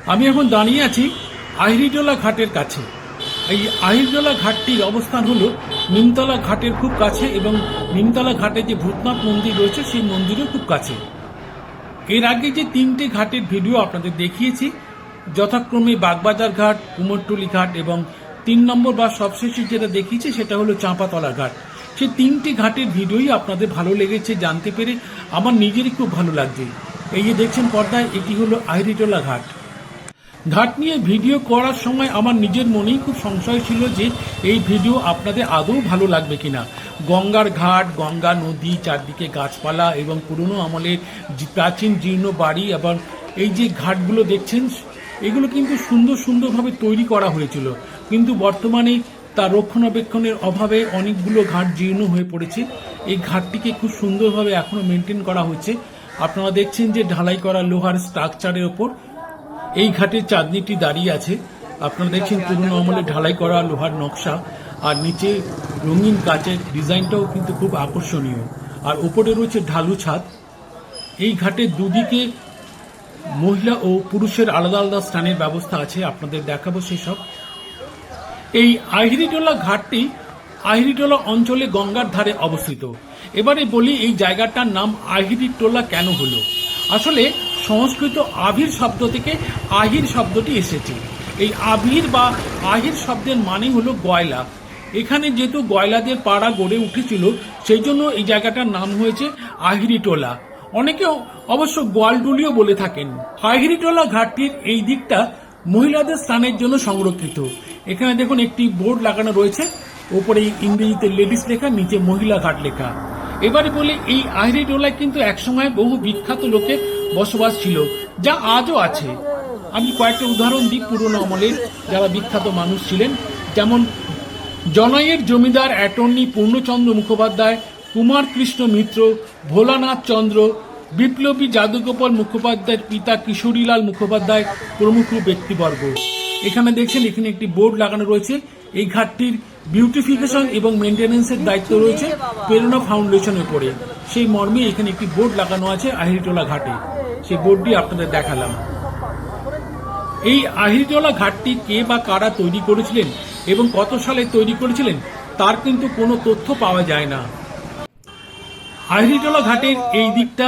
আমি এখন দাঁড়িয়ে আছি আহিরিটোলা ঘাটের কাছে। এই আহিরিটোলা ঘাটটির অবস্থান হলো নিমতলা ঘাটের খুব কাছে এবং নিমতলা ঘাটে যে ভূতনাথ মন্দির রয়েছে সেই মন্দিরের খুব কাছে। এর আগে যে তিনটে ঘাটের ভিডিও আপনাদের দেখিয়েছি, যথাক্রমে বাগবাজার ঘাট, কুমোরটুলি ঘাট এবং 3 নম্বর বা সবশেষে যেটা দেখিয়েছি সেটা হলো চাঁপাতলা ঘাট। সেই তিনটি ঘাটের ভিডিওই আপনাদের ভালো লেগেছে জানতে পেরে আমার নিজেরই খুব ভালো লাগছে। এই যে দেখছেন পর্দায়, এটি হলো আহিরিটোলা ঘাট। ঘাট নিয়ে ভিডিও করার সময় আমার নিজের মনেই খুব সংশয় ছিল যে এই ভিডিও আপনাদের আদৌ ভালো লাগবে কিনা। গঙ্গার ঘাট, গঙ্গা নদী, চারদিকে গাছপালা এবং পুরনো আমলের প্রাচীন জীর্ণ বাড়ি এবং এই যে ঘাটগুলো দেখছেন এগুলো কিন্তু সুন্দরভাবে তৈরি করা হয়েছিল, কিন্তু বর্তমানে তার রক্ষণাবেক্ষণের অভাবে অনেকগুলো ঘাট জীর্ণ হয়ে পড়েছে। এই ঘাটটিকে খুব সুন্দরভাবে এখনো মেনটেন করা হচ্ছে। আপনারা দেখছেন যে ঢালাই করা লোহার স্ট্রাকচারের ওপর এই ঘাটের চাঁদনিটি দাঁড়িয়ে আছে। আপনারা দেখছেন পুরনো আমলে ঢালাই করা লোহার নকশা, আর নিচে রঙিন কাচের ডিজাইনটাও কিন্তু খুব আকর্ষণীয়, আর ওপরে রয়েছে ঢালু ছাদ। এই ঘাটের দুদিকে মহিলা ও পুরুষের আলাদা আলাদা স্থানের ব্যবস্থা আছে, আপনাদের দেখাবো সেসব। এই আহিরিটোলা ঘাটটি আহিরিটোলা অঞ্চলে গঙ্গার ধারে অবস্থিত। এবারে বলি এই জায়গাটার নাম আহিরিটোলা কেন হলো। আসলে সংস্কৃত আভির শব্দ থেকে আহির শব্দটি এসেছে। এই আভির বা আহির শব্দের মানে হলো গয়লা। এখানে যেহেতু গয়লাদের পাড়া গড়ে উঠেছিল সেই জন্য এই জায়গাটার নাম হয়েছে আহিরিটোলা। অনেকে অবশ্য গোয়ালডুলিও বলে থাকেন। আহিরিটোলা ঘাটটির এই দিকটা মহিলাদের স্নানের জন্য সংরক্ষিত। এখানে দেখুন একটি বোর্ড লাগানো রয়েছে, ওপরে ইংরেজিতে লেডিস লেখা, নিচে মহিলা ঘাট লেখা। এবারে বলি এই আহিরিটোলায় কিন্তু একসময় বহু বিখ্যাত লোকের বসবাস ছিল, যা আজও আছে। আমি কয়েকটা উদাহরণ দিই পুরনো আমলের যারা বিখ্যাত মানুষ ছিলেন, যেমন জনাইয়ের জমিদার অ্যাটর্নি পূর্ণচন্দ্র মুখোপাধ্যায়, কুমার কৃষ্ণ মিত্র, ভোলানাথ চন্দ্র, বিপ্লবী যাদুগোপাল মুখোপাধ্যায়ের পিতা কিশোরীলাল মুখোপাধ্যায় প্রমুখ ব্যক্তিবর্গ। এখানে দেখছেন এখানে একটি বোর্ড লাগানো রয়েছে। এই ঘাটটির বিউটিফিকেশন এবং মেনটেন্যান্সের দায়িত্ব রয়েছে প্রেরণা ফাউন্ডেশনের উপরে। সেই মর্মে এখানে একটি বোর্ড লাগানো আছে আহিরিটোলা ঘাটে, সেই বোর্ডটি আপনাদের দেখালাম। এই আহিরিটোলা ঘাটটি কে বা কারা তৈরি করেছিলেন এবং কত সালে তৈরি করেছিলেন তার কিন্তু কোনো তথ্য পাওয়া যায় না। আহিরিটোলা ঘাটের এই দিকটা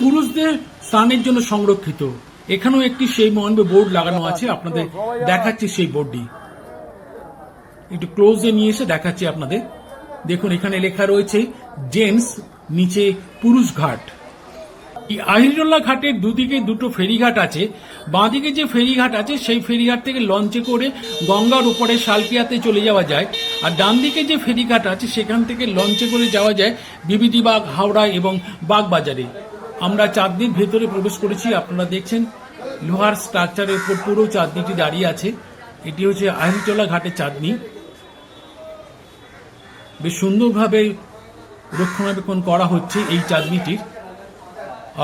পুরুষদের স্নানের জন্য সংরক্ষিত। এখানেও একটি সেই মর্মে বোর্ড লাগানো আছে, আপনাদের দেখাচ্ছি সেই বোর্ডটি। একটু ক্লোজে নিয়ে এসে দেখাচ্ছি আপনাদের। দেখুন এখানে লেখা রয়েছে জেন্টস, নিচে পুরুষ ঘাট। এই আহিরিটোলা ঘাটের দুদিকে দুটো ফেরিঘাট আছে। বাঁদিকে যে ফেরিঘাট আছে সেই ফেরিঘাট থেকে লঞ্চে করে গঙ্গার উপরে শালকিয়াতে চলে যাওয়া যায়, আর ডান দিকে যে ফেরিঘাট আছে সেখান থেকে লঞ্চে করে যাওয়া যায় বিবিধিবাগ, হাওড়া এবং বাগবাজারে। আমরা চাঁদনির ভেতরে প্রবেশ করেছি। আপনারা দেখছেন লোহার স্ট্রাকচারের উপর পুরো চাঁদনিটি দাঁড়িয়ে আছে। এটি হচ্ছে আহিরিটোলা ঘাটের চাঁদনি। বেশ সুন্দরভাবে রক্ষণাবেক্ষণ করা হচ্ছে এই চাঁদনিটির।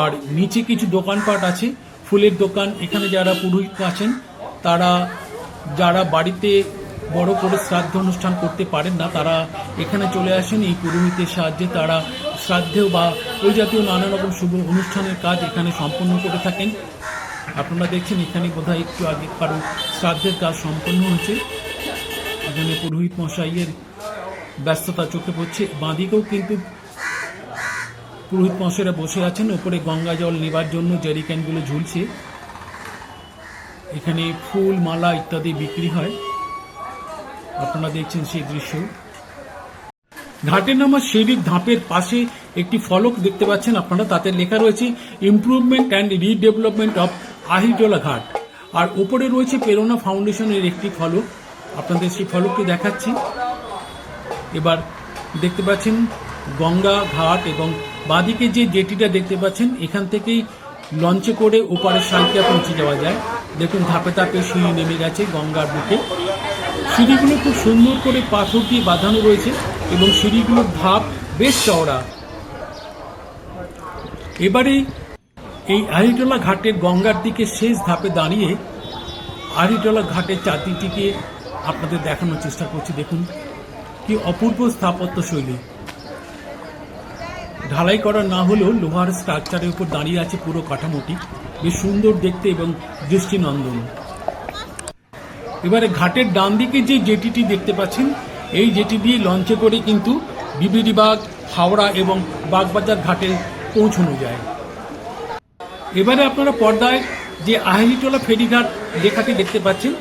আর নিচে কিছু দোকানপাট আছে, ফুলের দোকান। এখানে যারা পুরোহিত আছেন তারা, যারা বাড়িতে বড় করে শ্রাদ্ধ অনুষ্ঠান করতে পারেন না, তারা এখানে চলে আসেন এই পুরোহিতের সাহায্যে। তারা শ্রাদ্ধেও বা ওই জাতীয় নানা রকম শুভ অনুষ্ঠানের কাজ এখানে সম্পন্ন করে থাকেন। আপনারা দেখছেন এখানে বোধহয় একটু আগে কারো শ্রাদ্ধের কাজ সম্পন্ন হয়েছে। এখানে পুরোহিত মশাইয়ের ব্যস্ততা চোখে পড়ছে। বাঁদিকেও কিন্তু পুরোহিত মশাইরা বসে আছেন, উপরে গঙ্গা জল নেবার জন্য জেরিক্যানগুলো ঝুলছে। এখানে ফুল, মালা ইত্যাদি বিক্রি হয়। আপনারা দেখছেন সেই দৃশ্য। ঘাটের নামা সিঁড়ির ধাপের পাশে একটি ফলক দেখতে পাচ্ছেন আপনারা, তাতে লেখা রয়েছে improvement and redevelopment of Ahiritola ঘাট। আর উপরে রয়েছে প্রেরণা ফাউন্ডেশনের একটি ফলক, আপনাদের সেই ফলকটি দেখাচ্ছি। এবার দেখতে পাচ্ছেন গঙ্গা ঘাট এবং বাঁদিকে যে জেটিটা দেখতে পাচ্ছেন এখান থেকেই লঞ্চে করে ওপারে শালকিয়া পৌঁছে যাওয়া যায়। দেখুন ধাপে ধাপে সিঁড়ি নেমে গেছে গঙ্গার বুকে। সিঁড়িগুলো খুব সুন্দর করে পাথর দিয়ে বাঁধানো রয়েছে এবং সিঁড়িগুলোর ধাপ বেশ চওড়া। এবারে এই আহিরিটোলা ঘাটের গঙ্গার দিকে শেষ ধাপে দাঁড়িয়ে আহিরিটোলা ঘাটের চারদিকটিকে আপনাদের দেখানোর চেষ্টা করছি। দেখুন কি অপূর্ব স্থাপত্য শৈলী। ঢালাই করা না হলেও লোহার স্ট্রাকচারের উপর দাঁড়িয়ে আছে পুরো কাঠামোটি। বেশ সুন্দর দেখতে এবং দৃষ্টিনন্দন। এবারে ঘাটের ডান দিকে যে জেটিটি দেখতে পাচ্ছেন, এই জেটি দিয়ে লঞ্চে করে কিন্তু বিবিডিবাগ, হাওড়া এবং বাগবাজার ঘাটে পৌঁছানো যায়। এবারে আপনারা পর্দায় যে আহিরিটোলা ফেরিঘাট লেখাটি দেখতে পাচ্ছেন,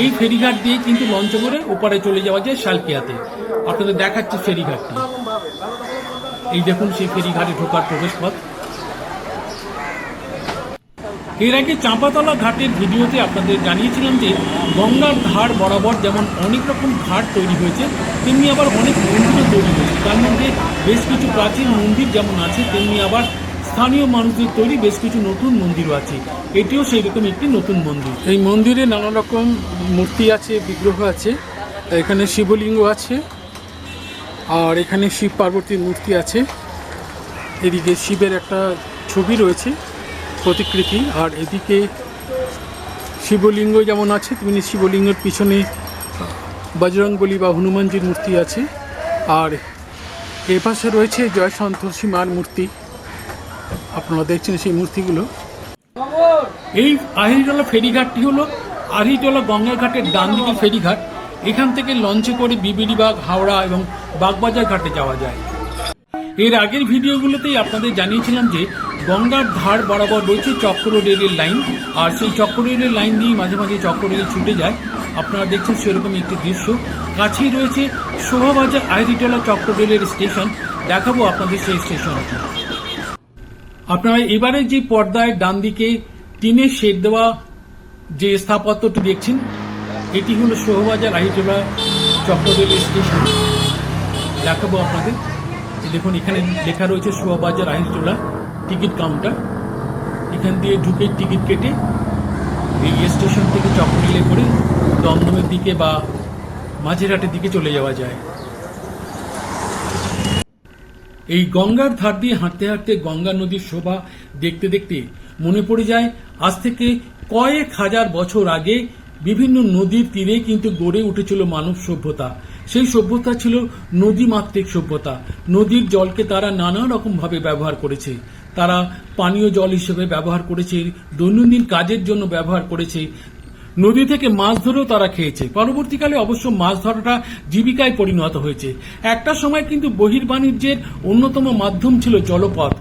এই ফেরিঘাট দিয়ে কিন্তু লঞ্চে করে ওপারে চলে যাওয়া যায় শালকিয়াতে। আপনাদের দেখাচ্ছে ফেরিঘাটটি। এই দেখুন সেই ফেরিঘাটে ঢোকার প্রবেশ পথ। এর আগে চাঁপাতলা ঘাটের ভিডিওতে আপনাদের জানিয়েছিলাম যে গঙ্গার ধার বরাবর যেমন অনেক রকম ঘাট তৈরি হয়েছে, তেমনি আবার অনেক মন্দিরও তৈরি হয়েছে। তার মধ্যে বেশ কিছু প্রাচীন মন্দির যেমন আছে, তেমনি আবার স্থানীয় মানুষদের তৈরি বেশ কিছু নতুন মন্দিরও আছে। এটিও সেই রকম একটি নতুন মন্দির। এই মন্দিরে নানা রকম মূর্তি আছে, বিগ্রহ আছে। এখানে শিবলিঙ্গ আছে, আর এখানে শিব পার্বতীর মূর্তি আছে। এদিকে শিবের একটা ছবি রয়েছে, প্রতিকৃতি, আর এদিকে শিবলিঙ্গ যেমন আছে তেমনি শিবলিঙ্গের পিছনে বজরংবলী বা হনুমানজির মূর্তি আছে। আর এপাশে রয়েছে জয় সন্তোষী মার মূর্তি, আপনারা দেখছেন সেই মূর্তিগুলো। এই আহিরিটোলা ফেরিঘাটটি হলো আহিরিটোলা গঙ্গার ঘাটের ডান দিকে ফেরিঘাট। এখান থেকে লঞ্চে করে বিবিডিবাগ, হাওড়া এবং বাগবাজার ঘাটে যাওয়া যায়। এর আগের ভিডিওগুলোতেই আপনাদের জানিয়েছিলাম যে গঙ্গার ধার বরাবর রয়েছে চক্র রেলের লাইন, আর সেই চক্র রেলের লাইন দিয়ে মাঝে মাঝে চক্র রেল ছুটে যায়। আপনারা দেখছেন সেরকম একটি দৃশ্য। কাছেই রয়েছে শোভাবাজার আহিরিটোলা চক্র রেলের স্টেশন। দেখাবো আপনাদের সেই স্টেশনটি। আপনারা এবারে যে পর্দায় ডান দিকে টিনের শেড দেওয়া যে স্থাপত্যটি দেখছেন, এটি হলো শোভাবাজার আহিরিটোলা চক্র রেলের স্টেশন। দেখাবো আপনাদের। দেখুন এখানে লেখা রয়েছে শোভাবাজার আহিরিটোলা টিকিট কাউন্টার। এখান দিয়ে ঢুকে টিকিট কেটে এই স্টেশন থেকে চক্র রেলে করে দমদমের দিকে বা মাঝেরহাটের দিকে চলে যাওয়া যায়। এই গঙ্গার ধার দিয়ে হাঁটতে হাঁটতে গঙ্গা নদীর শোভা দেখতে দেখতে মনে পড়ে যায় আজ থেকে কয়েক হাজার বছর আগে বিভিন্ন নদীর তীরে কিন্তু গড়ে উঠেছিল মানব সভ্যতা। সেই সভ্যতা ছিল নদীমাতৃক সভ্যতা। নদীর জলকে তারা নানা রকম ভাবে ব্যবহার করেছে। তারা পানীয় জল হিসেবে ব্যবহার করেছে, দৈনন্দিন কাজের জন্য ব্যবহার করেছে, নদী থেকে মাছ ধরেও তারা খেয়েছে। পরবর্তীকালে অবশ্য মাছ ধরাটা জীবিকায় পরিণত হয়েছে। একটা সময় কিন্তু বহির্বাণিজ্যের অন্যতম মাধ্যম ছিল জলপথ।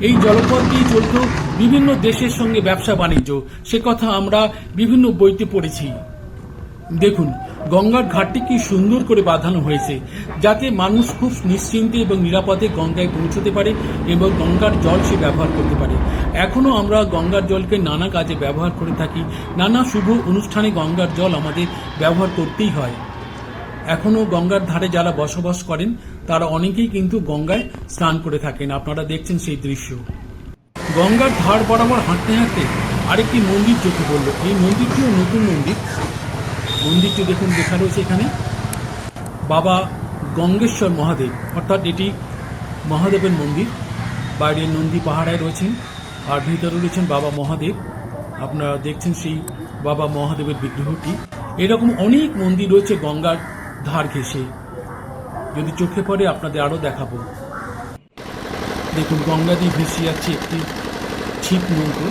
এই জলপথ দিয়ে চলত বিভিন্ন দেশের সঙ্গে ব্যবসা বাণিজ্য। সে কথা আমরা বিভিন্ন বইতে পড়েছি। দেখুন গঙ্গার ঘাটটি কি সুন্দর করে বাঁধানো হয়েছে, যাতে মানুষ খুব নিশ্চিন্তে এবং নিরাপদে গঙ্গায় পৌঁছতে পারে এবং গঙ্গার জল সে ব্যবহার করতে পারে। এখনো আমরা গঙ্গার জলকে নানা কাজে ব্যবহার করে থাকি। নানা শুভ অনুষ্ঠানে গঙ্গার জল আমাদের ব্যবহার করতেই হয়। এখনো গঙ্গার ধারে যারা বসবাস করেন তারা অনেকেই কিন্তু গঙ্গায় স্নান করে থাকেন। আপনারা দেখছেন সেই দৃশ্য। গঙ্গার ধার বরাবর হাঁটতে হাঁটতে আরেকটি মন্দির চোখে পড়ল। এই মন্দিরটিও নতুন মন্দির। মন্দিরটি দেখুন লেখা রয়েছে এখানে বাবা গঙ্গেশ্বর মহাদেব, অর্থাৎ এটি মহাদেবের মন্দির। বাইরে নন্দী পাহাড়ায় রয়েছেন আর ভিতরে রয়েছেন বাবা মহাদেব। আপনারা দেখছেন সেই বাবা মহাদেবের বিগ্রহটি। এরকম অনেক মন্দির রয়েছে গঙ্গার ধার ঘেঁষে। যদি চোখে পড়ে আপনাদের আরো দেখাবো। দেখুন গঙ্গা দিয়ে ভেসে যাচ্ছে একটি ছিপ নৌকো।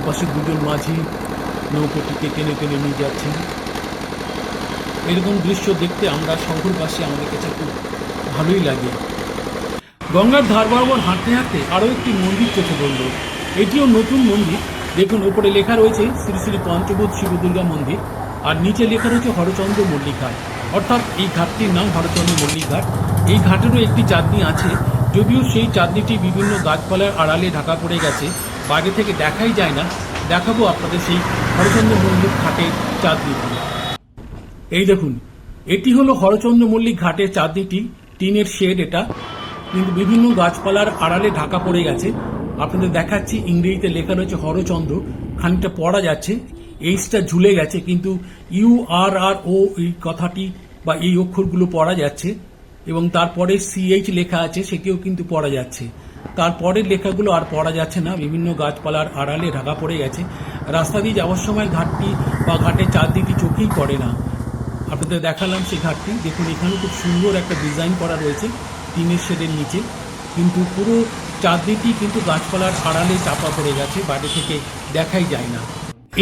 পাশে দুজন মাঝি নৌকোটিকে টেনে টেনে নিয়ে যাচ্ছেন। এরকম দৃশ্য দেখতে আমরা শহরবাসী আমাদের কাছে খুব ভালোই লাগে। গঙ্গার ধার বরাবর হাঁটতে হাঁটতে আরও একটি মন্দির চোখে পড়ল। এটিও নতুন মন্দির। দেখুন উপরে লেখা রয়েছে শ্রী শ্রী পঞ্চভূত শিব দুর্গা মন্দির, আর নিচে লেখা রয়েছে হরচন্দ্র মল্লিক ঘাট। অর্থাৎ এই ঘাটটির নাম হরচন্দ্র মল্লিক ঘাট। এই ঘাটেরও একটি চাঁদনি আছে, যদিও সেই চাঁদনিটি বিভিন্ন গাছপালার আড়ালে ঢাকা পড়ে গেছে, বাইরে থেকে দেখাই যায় না। দেখাবো আপনাদের সেই হরচন্দ্র মল্লিক ঘাটের চাঁদনিটি। এই দেখুন এটি হলো হরচন্দ্র মল্লিক ঘাটের চাঁদনিটি। টিনের শেড এটা, কিন্তু বিভিন্ন গাছপালার আড়ালে ঢাকা পড়ে গেছে। আপনাদের দেখাচ্ছি, ইংরেজিতে লেখা রয়েছে হরচন্দ্র, খানিকটা পড়া যাচ্ছে, এইচটা ঝুলে গেছে, কিন্তু URRO এই কথাটি বা এই অক্ষরগুলো পড়া যাচ্ছে, এবং তারপরে CH লেখা আছে, সেটিও কিন্তু পড়া যাচ্ছে। তারপরের লেখাগুলো আর পড়া যাচ্ছে না, বিভিন্ন গাছপালার আড়ালে ঢাকা পড়ে গেছে। রাস্তা দিয়ে যাওয়ার সময় ঘাটটি বা ঘাটের চারদিকটি চোখেই পড়ে না। আপনাদের দেখালাম সেই ঘাটটি। দেখুন এখানে খুব সুন্দর একটা ডিজাইন করা রয়েছে টিনের শেডের নিচে, কিন্তু পুরো চারদিকই কিন্তু গাছপালার আড়ালে চাপা পড়ে গেছে, বাড়ি থেকে দেখাই যায় না।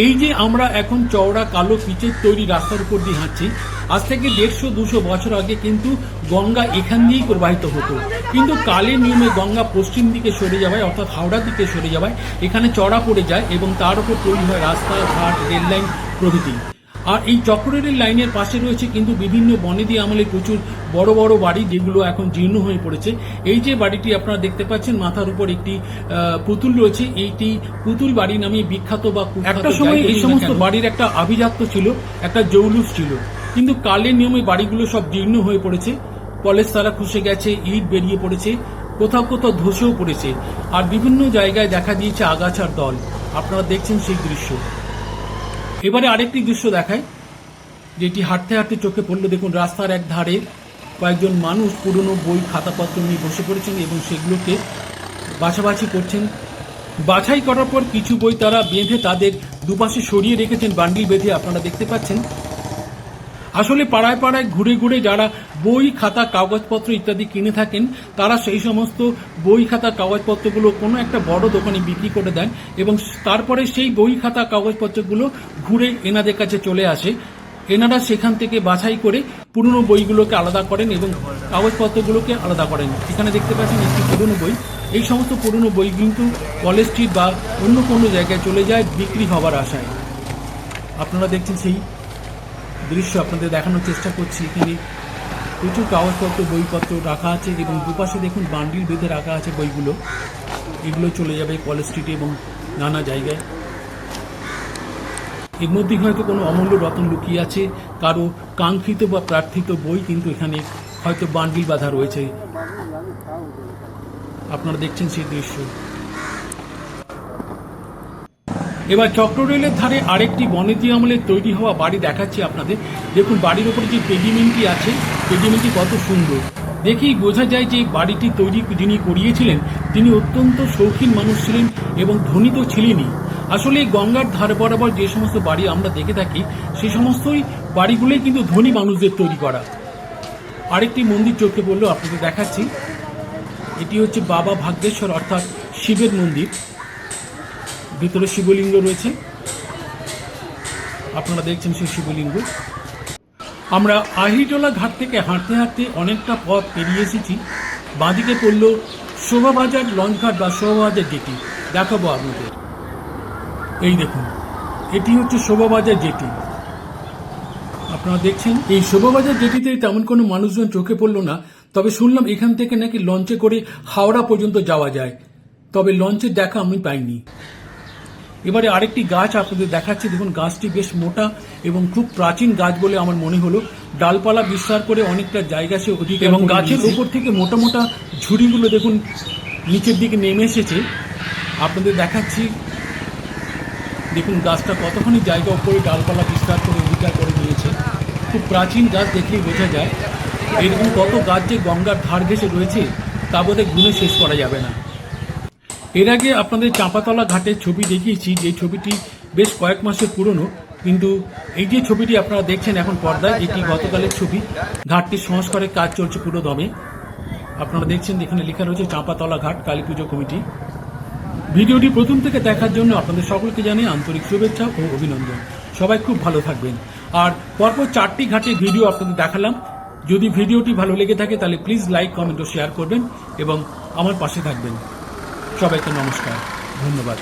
এই যে আমরা এখন চওড়া কালো পিচের তৈরি রাস্তার উপর দিয়ে হাঁটছি, আজ থেকে 150-200 বছর আগে কিন্তু গঙ্গা এখান দিয়েই প্রবাহিত হতো, কিন্তু কালের নিয়মে গঙ্গা পশ্চিম দিকে সরে যাওয়ায় অর্থাৎ হাওড়ার দিকে সরে যাওয়ায় এখানে চড়া পড়ে যায় এবং তার উপর তৈরি হয় রাস্তাঘাট, রেল লাইন প্রভৃতি। আর এই চক্ররেল লাইনের পাশে রয়েছে কিন্তু বিভিন্ন বনেদি আমলে প্রচুর বড় বড় বাড়ি, যেগুলো এখন জীর্ণ হয়ে পড়েছে। এই যে বাড়িটি আপনারা দেখতে পাচ্ছেন, মাথার উপর একটি পুতুল রয়েছে, এইটি পুতুল বাড়ি নামে বিখ্যাত বা একটা সময় এই সমস্ত বাড়ির একটা আভিজাত্য ছিল, একটা জৌলুস ছিল, কিন্তু কালের নিয়মে বাড়িগুলো সব জীর্ণ হয়ে পড়েছে, পলেস্তারা খসে গেছে, ইট বেরিয়ে পড়েছে, কোথাও কোথাও ধসেও পড়েছে, আর বিভিন্ন জায়গায় দেখা দিয়েছে আগাছার দল। আপনারা দেখছেন সেই দৃশ্য। এবারে আরেকটি দৃশ্য দেখায়, যেটি হাঁটতে হাঁটতে চোখে পড়লো। দেখুন, রাস্তার এক ধারে কয়েকজন মানুষ পুরনো বই খাতাপত্র নিয়ে বসে পড়েছেন এবং সেগুলোকে বাছাবাছি করছেন। বাছাই করার পর কিছু বই তারা বেঁধে তাদের দুপাশে সরিয়ে রেখেছেন, বান্ডিল বেঁধে, আপনারা দেখতে পাচ্ছেন। আসলে পাড়ায় পাড়ায় ঘুরে ঘুরে যারা বই খাতা কাগজপত্র ইত্যাদি কিনে থাকেন, তারা সেই সমস্ত বই খাতা কাগজপত্রগুলো কোনো একটা বড় দোকানে বিক্রি করে দেন এবং তারপরে সেই বই খাতা কাগজপত্রগুলো ঘুরে এনাদের কাছে চলে আসে। এনারা সেখান থেকে বাছাই করে পুরনো বইগুলোকে আলাদা করেন এবং কাগজপত্রগুলোকে আলাদা করেন। এখানে দেখতে পাচ্ছেন একটি পুরনো বই। এই সমস্ত পুরনো বই কিন্তু কলেজ স্ট্রিট বা অন্য কোনো জায়গায় চলে যায় বিক্রি হওয়ার আশায়। আপনারা দেখছেন সেই দৃশ্য, আপনাদের দেখানোর চেষ্টা করছি। এখানে প্রচুর কাগজপত্র, বইপত্র রাখা আছে এবং দুপাশে দেখুন বান্ডিল বেঁধে রাখা আছে বইগুলো। এগুলো চলে যাবে কলেজ স্ট্রিটে এবং নানা জায়গায়। এর মধ্যে হয়তো কোনো অমূল্য রত্ন লুকিয়ে আছে, কারো কাঙ্ক্ষিত বা প্রার্থিত বই কিন্তু এখানে হয়তো বান্ডিল বাঁধা রয়েছে। আপনারা দেখছেন সেই দৃশ্য। এবার চক্ররেলের ধারে আরেকটি বনেদি আমলের তৈরি হওয়া বাড়ি দেখাচ্ছি আপনাদের। দেখুন, বাড়ির উপরে যে পেডিমেন্টটি আছে, পেডিমেন্টটি কত সুন্দর। দেখেই বোঝা যায় যে বাড়িটি তৈরি যিনি করিয়েছিলেন তিনি অত্যন্ত শৌখিন মানুষ ছিলেন এবং ধনী তো ছিলেনই। আসলে গঙ্গার ধার বরাবর যে সমস্ত বাড়ি আমরা দেখে থাকি, সেই সমস্তই বাড়িগুলোই কিন্তু ধনী মানুষদের তৈরি করা। আরেকটি মন্দির চোখে পড়লো, আপনাদের দেখাচ্ছি। এটি হচ্ছে বাবা ভাগ্যেশ্বর অর্থাৎ শিবের মন্দির। ভিতরে শিবলিঙ্গ রয়েছে, আপনারা দেখছেন সেই শিবলিঙ্গ। আমরা আহিরটোলা ঘাট থেকে হাঁটতে হাঁটতে অনেকটা পথ পেরিয়ে এসেছি। বাঁদিকে পড়ল শোভাবাজার লঞ্চঘাট বা শোভাবাজার জেটি। দেখাবো আপনাদের। এই দেখুন, এটি হচ্ছে শোভাবাজার জেটি। আপনারা দেখছেন এই শোভাবাজার জেটিতে তেমন কোনো মানুষজন চোখে পড়লো না, তবে শুনলাম এখান থেকে নাকি লঞ্চে করে হাওড়া পর্যন্ত যাওয়া যায়, তবে লঞ্চের দেখা আমি পাইনি। এবারে আরেকটি গাছ আপনাদের দেখাচ্ছি। দেখুন, গাছটি বেশ মোটা এবং খুব প্রাচীন গাছ বলে আমার মনে হলো। ডালপালা বিস্তার করে অনেকটা জায়গা সে অধিকার এবং গাছের উপর থেকে মোটা মোটা ঝুড়িগুলো দেখুন নিচের দিকে নেমে এসেছে। আপনাদের দেখাচ্ছি। দেখুন গাছটা কতখানি জায়গা উপরে ডালপালা বিস্তার করে অধিকার করে নিয়েছে। খুব প্রাচীন গাছ, দেখলেই বোঝা যায়। এরকম কত গাছ যে গঙ্গার ধার ঘেঁষে রয়েছে তা বোধহয় গুণে শেষ করা যাবে না। এর আগে আপনাদের চাঁপাতলা ঘাটের ছবি দেখিয়েছি, যে ছবিটি বেশ কয়েক মাসের পুরনো, কিন্তু এই যে ছবিটি আপনারা দেখছেন এখন পর্দায়, এটি গতকালের ছবি। ঘাটটির সংস্কারের কাজ চলছে পুরো দমে। আপনারা দেখছেন এখানে লেখা রয়েছে চাঁপাতলা ঘাট কালী পুজো কমিটি। ভিডিওটি প্রথম থেকে দেখার জন্য আপনাদের সকলকে জানিয়ে আন্তরিক শুভেচ্ছা ও অভিনন্দন। সবাই খুব ভালো থাকবেন। আর পরপর 4টি ঘাটের ভিডিও আপনাদের দেখালাম। যদি ভিডিওটি ভালো লেগে থাকে তাহলে প্লিজ লাইক, কমেন্ট ও শেয়ার করবেন এবং আমার পাশে থাকবেন। সবাইকে নমস্কার, ধন্যবাদ।